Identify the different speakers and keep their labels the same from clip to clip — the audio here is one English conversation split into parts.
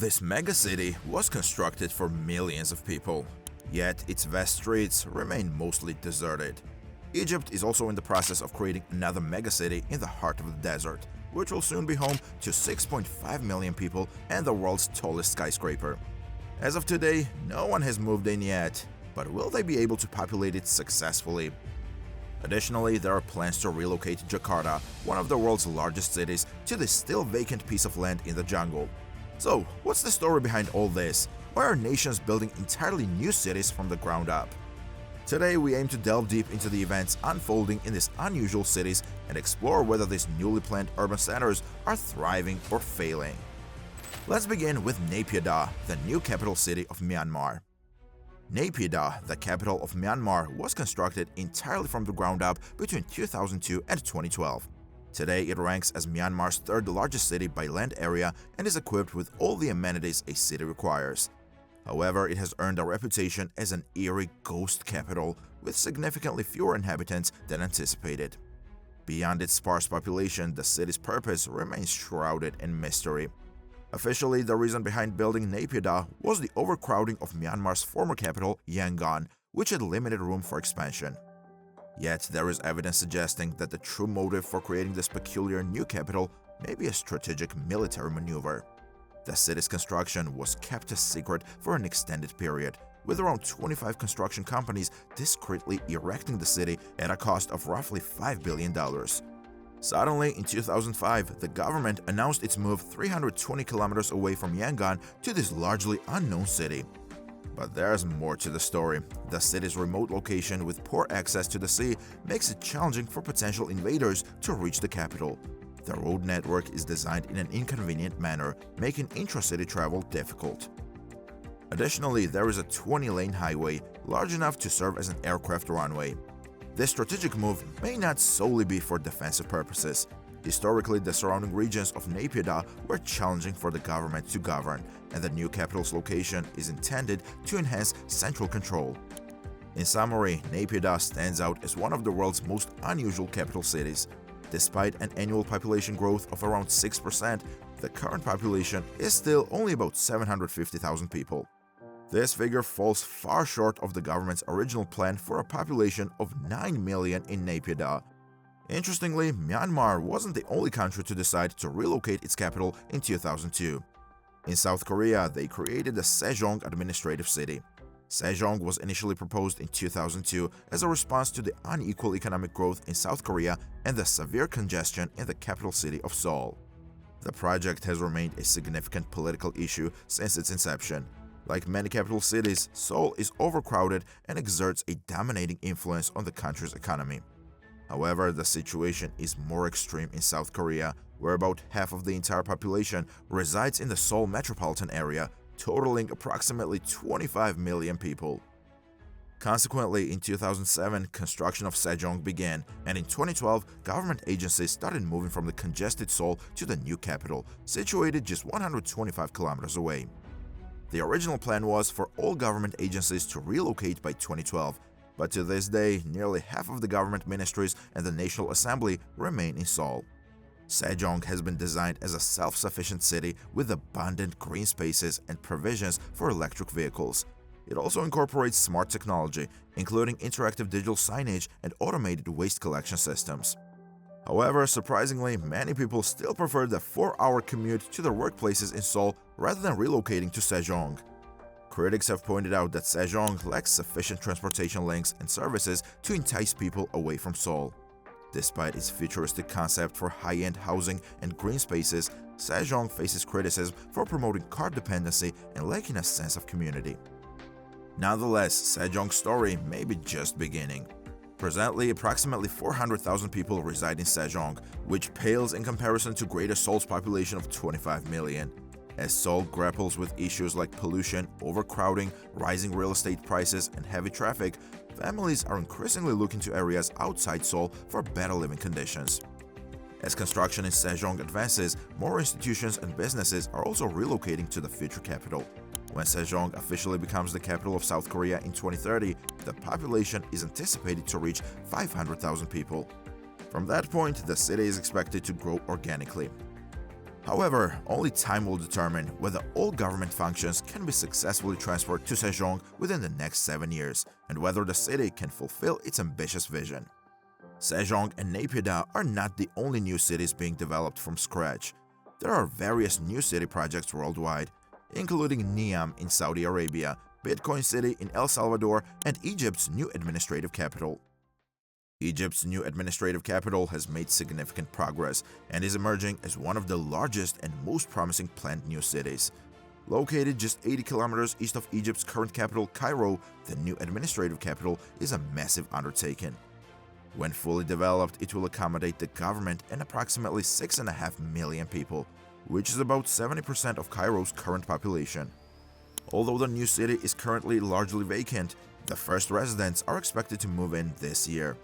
Speaker 1: This megacity was constructed for millions of people, yet its vast streets remain mostly deserted. Egypt is also in the process of creating another megacity in the heart of the desert, which will soon be home to 6.5 million people and the world's tallest skyscraper. As of today, no one has moved in yet, but will they be able to populate it successfully? Additionally, there are plans to relocate Jakarta, one of the world's largest cities, to this still vacant piece of land in the jungle. So, what's the story behind all this? Why are nations building entirely new cities from the ground up? Today, we aim to delve deep into the events unfolding in these unusual cities and explore whether these newly planned urban centers are thriving or failing. Let's begin with Naypyidaw, the new capital city of Myanmar. Naypyidaw, the capital of Myanmar, was constructed entirely from the ground up between 2002 and 2012. Today, it ranks as Myanmar's third largest city by land area and is equipped with all the amenities a city requires. However, it has earned a reputation as an eerie ghost capital with significantly fewer inhabitants than anticipated. Beyond its sparse population, the city's purpose remains shrouded in mystery. Officially, the reason behind building Naypyidaw was the overcrowding of Myanmar's former capital, Yangon, which had limited room for expansion. Yet, there is evidence suggesting that the true motive for creating this peculiar new capital may be a strategic military maneuver. The city's construction was kept a secret for an extended period, with around 25 construction companies discreetly erecting the city at a cost of roughly $5 billion. Suddenly, in 2005, the government announced its move 320 kilometers away from Yangon to this largely unknown city. But there's more to the story. The city's remote location with poor access to the sea makes it challenging for potential invaders to reach the capital. The road network is designed in an inconvenient manner, making intra-city travel difficult. Additionally, there is a 20-lane highway, large enough to serve as an aircraft runway. This strategic move may not solely be for defensive purposes. Historically, the surrounding regions of Naypyidaw were challenging for the government to govern, and the new capital's location is intended to enhance central control. In summary, Naypyidaw stands out as one of the world's most unusual capital cities. Despite an annual population growth of around 6%, the current population is still only about 750,000 people. This figure falls far short of the government's original plan for a population of 9 million in Naypyidaw. Interestingly, Myanmar wasn't the only country to decide to relocate its capital in 2002. In South Korea, they created the Sejong administrative city. Sejong was initially proposed in 2002 as a response to the unequal economic growth in South Korea and the severe congestion in the capital city of Seoul. The project has remained a significant political issue since its inception. Like many capital cities, Seoul is overcrowded and exerts a dominating influence on the country's economy. However, the situation is more extreme in South Korea, where about half of the entire population resides in the Seoul metropolitan area, totaling approximately 25 million people. Consequently, in 2007, construction of Sejong began, and in 2012, government agencies started moving from the congested Seoul to the new capital, situated just 125 kilometers away. The original plan was for all government agencies to relocate by 2012, but to this day, nearly half of the government ministries and the National Assembly remain in Seoul. Sejong has been designed as a self-sufficient city with abundant green spaces and provisions for electric vehicles. It also incorporates smart technology, including interactive digital signage and automated waste collection systems. However, surprisingly, many people still prefer the 4-hour commute to their workplaces in Seoul rather than relocating to Sejong. Critics have pointed out that Sejong lacks sufficient transportation links and services to entice people away from Seoul. Despite its futuristic concept for high-end housing and green spaces, Sejong faces criticism for promoting car dependency and lacking a sense of community. Nonetheless, Sejong's story may be just beginning. Presently, approximately 400,000 people reside in Sejong, which pales in comparison to Greater Seoul's population of 25 million. As Seoul grapples with issues like pollution, overcrowding, rising real estate prices, and heavy traffic, families are increasingly looking to areas outside Seoul for better living conditions. As construction in Sejong advances, more institutions and businesses are also relocating to the future capital. When Sejong officially becomes the capital of South Korea in 2030, the population is anticipated to reach 500,000 people. From that point, the city is expected to grow organically. However, only time will determine whether all government functions can be successfully transferred to Sejong within the next 7 years, and whether the city can fulfill its ambitious vision. Sejong and Naypyidaw are not the only new cities being developed from scratch. There are various new city projects worldwide, including Niam in Saudi Arabia, Bitcoin City in El Salvador, and Egypt's new administrative capital. Egypt's new administrative capital has made significant progress and is emerging as one of the largest and most promising planned new cities. Located just 80 kilometers east of Egypt's current capital, Cairo, the new administrative capital is a massive undertaking. When fully developed, it will accommodate the government and approximately 6.5 million people, which is about 70% of Cairo's current population. Although the new city is currently largely vacant, the first residents are expected to move in this year.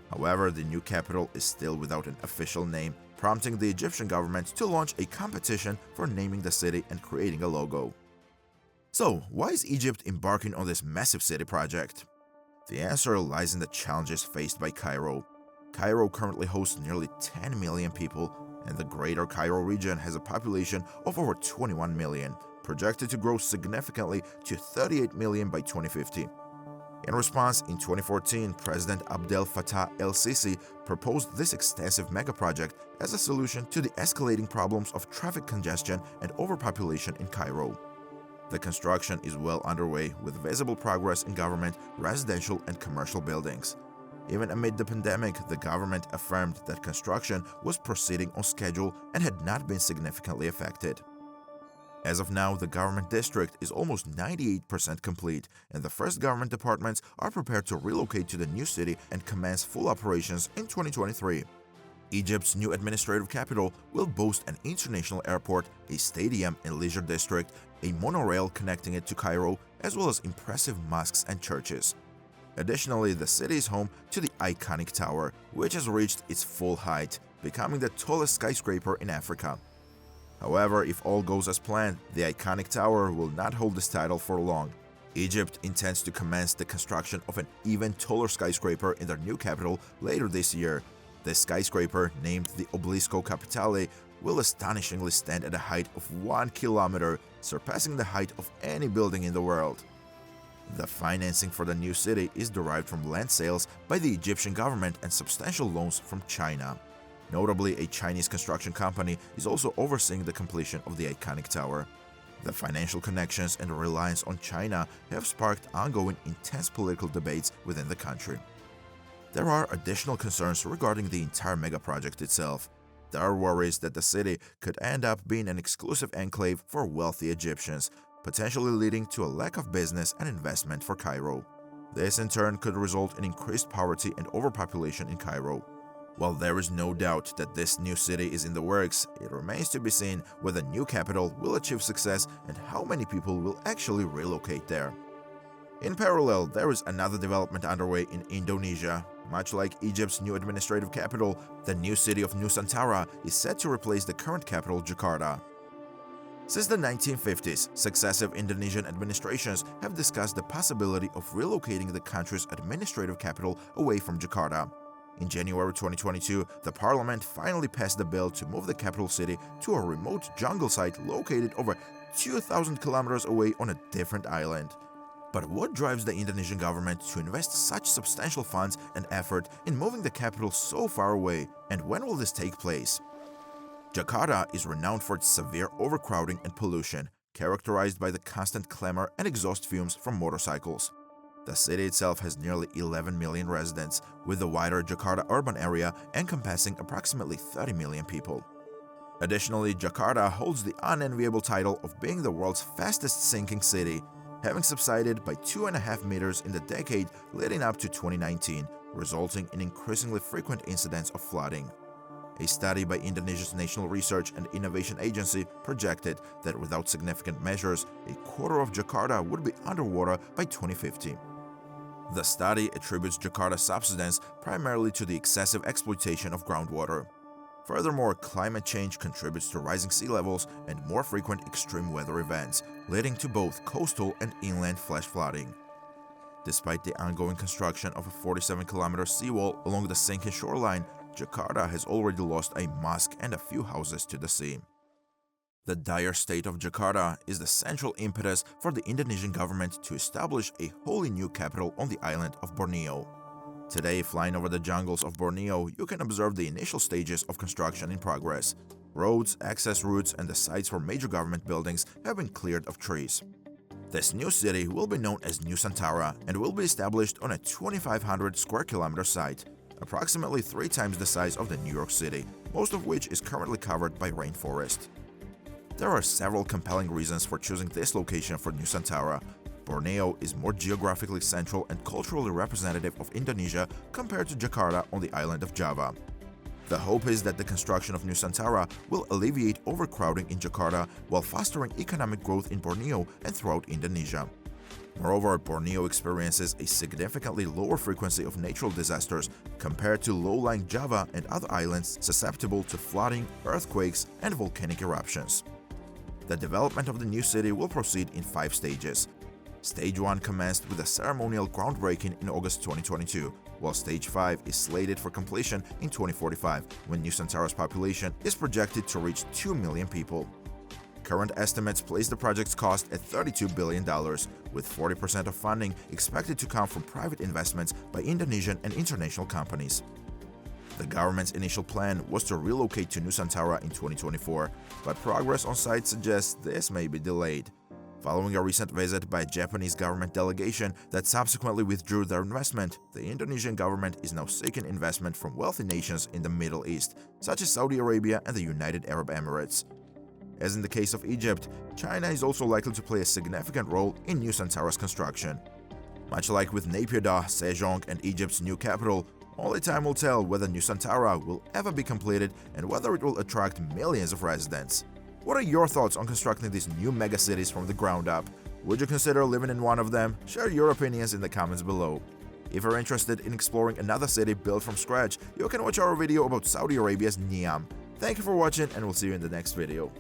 Speaker 1: However, the new capital is still without an official name, prompting the Egyptian government to launch a competition for naming the city and creating a logo. So, why is Egypt embarking on this massive city project? The answer lies in the challenges faced by Cairo. Cairo currently hosts nearly 10 million people, and the greater Cairo region has a population of over 21 million, projected to grow significantly to 38 million by 2050. In response, in 2014, President Abdel Fattah el-Sisi proposed this extensive megaproject as a solution to the escalating problems of traffic congestion and overpopulation in Cairo. The construction is well underway, with visible progress in government, residential, and commercial buildings. Even amid the pandemic, the government affirmed that construction was proceeding on schedule and had not been significantly affected. As of now, the government district is almost 98% complete, and the first government departments are prepared to relocate to the new city and commence full operations in 2023. Egypt's new administrative capital will boast an international airport, a stadium and leisure district, a monorail connecting it to Cairo, as well as impressive mosques and churches. Additionally, the city is home to the iconic tower, which has reached its full height, becoming the tallest skyscraper in Africa. However, if all goes as planned, the iconic tower will not hold this title for long. Egypt intends to commence the construction of an even taller skyscraper in their new capital later this year. This skyscraper, named the Obelisco Capitale, will astonishingly stand at a height of 1 kilometer, surpassing the height of any building in the world. The financing for the new city is derived from land sales by the Egyptian government and substantial loans from China. Notably, a Chinese construction company is also overseeing the completion of the iconic tower. The financial connections and reliance on China have sparked ongoing intense political debates within the country. There are additional concerns regarding the entire megaproject itself. There are worries that the city could end up being an exclusive enclave for wealthy Egyptians, potentially leading to a lack of business and investment for Cairo. This in turn could result in increased poverty and overpopulation in Cairo. While there is no doubt that this new city is in the works, it remains to be seen whether the new capital will achieve success and how many people will actually relocate there. In parallel, there is another development underway in Indonesia. Much like Egypt's new administrative capital, the new city of Nusantara is set to replace the current capital, Jakarta. Since the 1950s, successive Indonesian administrations have discussed the possibility of relocating the country's administrative capital away from Jakarta. In January 2022, the parliament finally passed the bill to move the capital city to a remote jungle site located over 2,000 kilometers away on a different island. But what drives the Indonesian government to invest such substantial funds and effort in moving the capital so far away, and when will this take place? Jakarta is renowned for its severe overcrowding and pollution, characterized by the constant clamor and exhaust fumes from motorcycles. The city itself has nearly 11 million residents, with the wider Jakarta urban area encompassing approximately 30 million people. Additionally, Jakarta holds the unenviable title of being the world's fastest sinking city, having subsided by 2.5 meters in the decade leading up to 2019, resulting in increasingly frequent incidents of flooding. A study by Indonesia's National Research and Innovation Agency projected that without significant measures, a quarter of Jakarta would be underwater by 2050. The study attributes Jakarta's subsidence primarily to the excessive exploitation of groundwater. Furthermore, climate change contributes to rising sea levels and more frequent extreme weather events, leading to both coastal and inland flash flooding. Despite the ongoing construction of a 47-kilometer seawall along the sinking shoreline, Jakarta has already lost a mosque and a few houses to the sea. The dire state of Jakarta is the central impetus for the Indonesian government to establish a wholly new capital on the island of Borneo. Today, flying over the jungles of Borneo, you can observe the initial stages of construction in progress. Roads, access routes, and the sites for major government buildings have been cleared of trees. This new city will be known as Nusantara and will be established on a 2,500 square kilometer site, approximately 3 times the size of the New York City, most of which is currently covered by rainforest. There are several compelling reasons for choosing this location for Nusantara. Borneo is more geographically central and culturally representative of Indonesia compared to Jakarta on the island of Java. The hope is that the construction of Nusantara will alleviate overcrowding in Jakarta while fostering economic growth in Borneo and throughout Indonesia. Moreover, Borneo experiences a significantly lower frequency of natural disasters compared to low-lying Java and other islands susceptible to flooding, earthquakes, and volcanic eruptions. The development of the new city will proceed in 5 stages. Stage 1 commenced with a ceremonial groundbreaking in August 2022, while Stage 5 is slated for completion in 2045, when Nusantara's population is projected to reach 2 million people. Current estimates place the project's cost at $32 billion, with 40% of funding expected to come from private investments by Indonesian and international companies. The government's initial plan was to relocate to Nusantara in 2024, but progress on site suggests this may be delayed. Following a recent visit by a Japanese government delegation that subsequently withdrew their investment, the Indonesian government is now seeking investment from wealthy nations in the Middle East, such as Saudi Arabia and the United Arab Emirates. As in the case of Egypt, China is also likely to play a significant role in Nusantara's construction. Much like with Naypyidaw, Sejong, and Egypt's new capital, only time will tell whether Nusantara will ever be completed and whether it will attract millions of residents. What are your thoughts on constructing these new megacities from the ground up? Would you consider living in one of them? Share your opinions in the comments below. If you're interested in exploring another city built from scratch, you can watch our video about Saudi Arabia's Niam. Thank you for watching, and we'll see you in the next video.